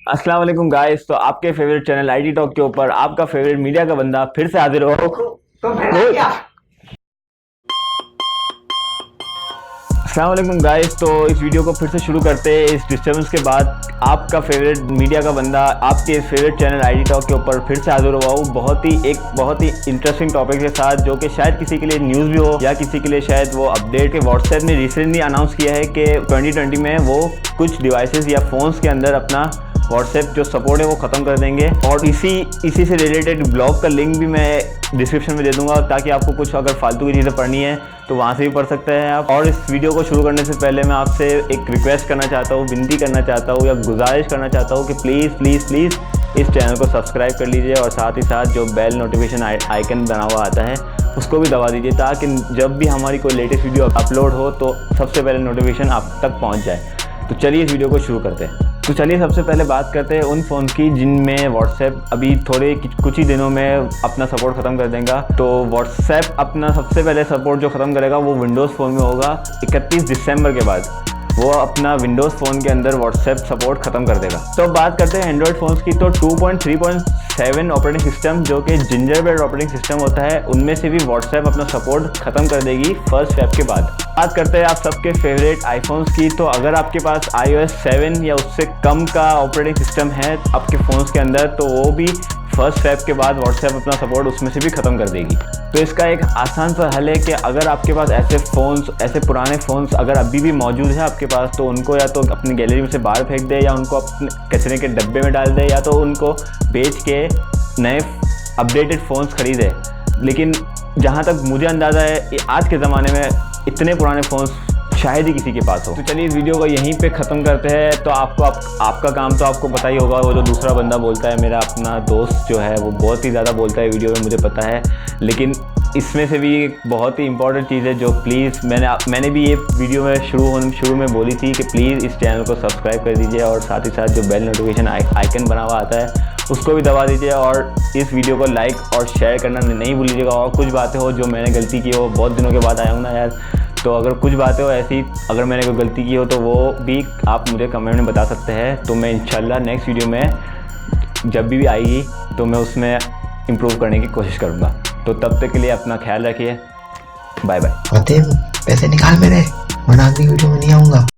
अस्सलाम वालेकुम गाइस। तो आपके फेवरेट चैनल आईटी टॉक के ऊपर आपका फेवरेट मीडिया का बंदा फिर से हाजिर हो। अस्सलाम वालेकुम गाइस। तो इस वीडियो को फिर से शुरू करते हैं इस डिस्टर्बेंस के बाद। आपका फेवरेट मीडिया का बंदा आपके फेवरेट चैनल आईटी टॉक के ऊपर फिर से हाजिर हुआ हूँ बहुत ही इंटरेस्टिंग टॉपिक के साथ, जो कि शायद किसी के लिए न्यूज़ भी हो या किसी के लिए शायद वो अपडेट के। व्हाट्सएप ने रिसेंटली अनाउंस किया है कि 2020 में वो कुछ डिवाइसेस या फ़ोन्स के अंदर अपना व्हाट्सएप जो सपोर्ट है वो ख़त्म कर देंगे। और इसी से रिलेटेड ब्लॉग का लिंक भी मैं डिस्क्रिप्शन में दे दूंगा, ताकि आपको कुछ अगर फालतू की चीज़ें पढ़नी है तो वहाँ से भी पढ़ सकते हैं आप। और इस वीडियो को शुरू करने से पहले मैं आपसे एक रिक्वेस्ट करना चाहता हूँ, विनती करना चाहता हूँ या गुजारिश करना चाहता हूँ कि प्लीज़ इस चैनल को सब्सक्राइब कर लीजिए और साथ ही साथ जो बेल नोटिफिकेशन आइकन बना हुआ आता है उसको भी दबा दीजिए, ताकि जब भी हमारी कोई लेटेस्ट वीडियो अपलोड हो तो सबसे पहले नोटिफिकेशन आप तक पहुँच जाए। तो चलिए इस वीडियो को शुरू करते हैं। तो चलिए सबसे पहले बात करते हैं उन फ़ोन की जिनमें व्हाट्सएप अभी कुछ ही दिनों में अपना सपोर्ट ख़त्म कर देगा। तो व्हाट्सएप अपना सबसे पहले सपोर्ट जो ख़त्म करेगा वो विंडोज़ फ़ोन में होगा 31 दिसंबर के बाद। वो अपना विंडोज़ फ़ोन के अंदर व्हाट्सएप सपोर्ट ख़त्म कर देगा। तो बात करते हैं एंड्रॉयड फ़ोन्स की। तो 2.3.7 ऑपरेटिंग सिस्टम जो कि जिंजरबेड ऑपरेटिंग सिस्टम होता है, उनमें से भी व्हाट्सएप अपना सपोर्ट ख़त्म कर देगी 1 फ़रवरी के बाद। बात करते हैं आप सबके फेवरेट आईफोन्स की। तो अगर आपके पास iOS 7 या उससे कम का ऑपरेटिंग सिस्टम है आपके फ़ोन्स के अंदर, तो वो भी 1 फ़रवरी के बाद व्हाट्सएप अपना सपोर्ट उसमें से भी ख़त्म कर देगी। तो इसका एक आसान सा हल है कि अगर आपके पास ऐसे पुराने फ़ोन्स अगर अभी भी मौजूद है आपके पास, तो उनको या तो अपनी गैलरी में से बाहर फेंक दे, या उनको अपने कचरे के डब्बे में डाल दे, या तो उनको बेच के नए अपडेटेड फ़ोन्स ख़रीदे। लेकिन जहाँ तक मुझे अंदाज़ा है आज के ज़माने में इतने पुराने फ़ोन्स शायद ही किसी के पास हो। तो चलिए इस वीडियो को यहीं पे ख़त्म करते हैं। तो आपका काम तो आपको पता ही होगा। वो जो दूसरा बंदा बोलता है, मेरा अपना दोस्त जो है, वो बहुत ही ज़्यादा बोलता है वीडियो में, मुझे पता है। लेकिन इसमें से भी एक बहुत ही इंपॉर्टेंट चीज़ है जो प्लीज़ मैंने भी ये वीडियो में शुरू में बोली थी कि प्लीज़ इस चैनल को सब्सक्राइब कर दीजिए और साथ ही साथ जो बेल नोटिफिकेशन आइकन बना हुआ आता है उसको भी दबा दीजिए, और इस वीडियो को लाइक और शेयर करना नहीं भूलिएगा। और कुछ बातें हो जो मैंने गलती की हो, बहुत दिनों के बाद आया हूँ ना यार, तो अगर कुछ बातें हो ऐसी, अगर मैंने कोई गलती की हो तो वो भी आप मुझे कमेंट में बता सकते हैं। तो मैं इंशाल्लाह नेक्स्ट वीडियो में जब भी आएगी तो मैं उसमें इम्प्रूव करने की कोशिश करूँगा। तो तब तक के लिए अपना ख्याल रखिए। Bye bye. फतेह पैसे निकाल मेरे, वरना अगली वीडियो में नहीं आऊँगा।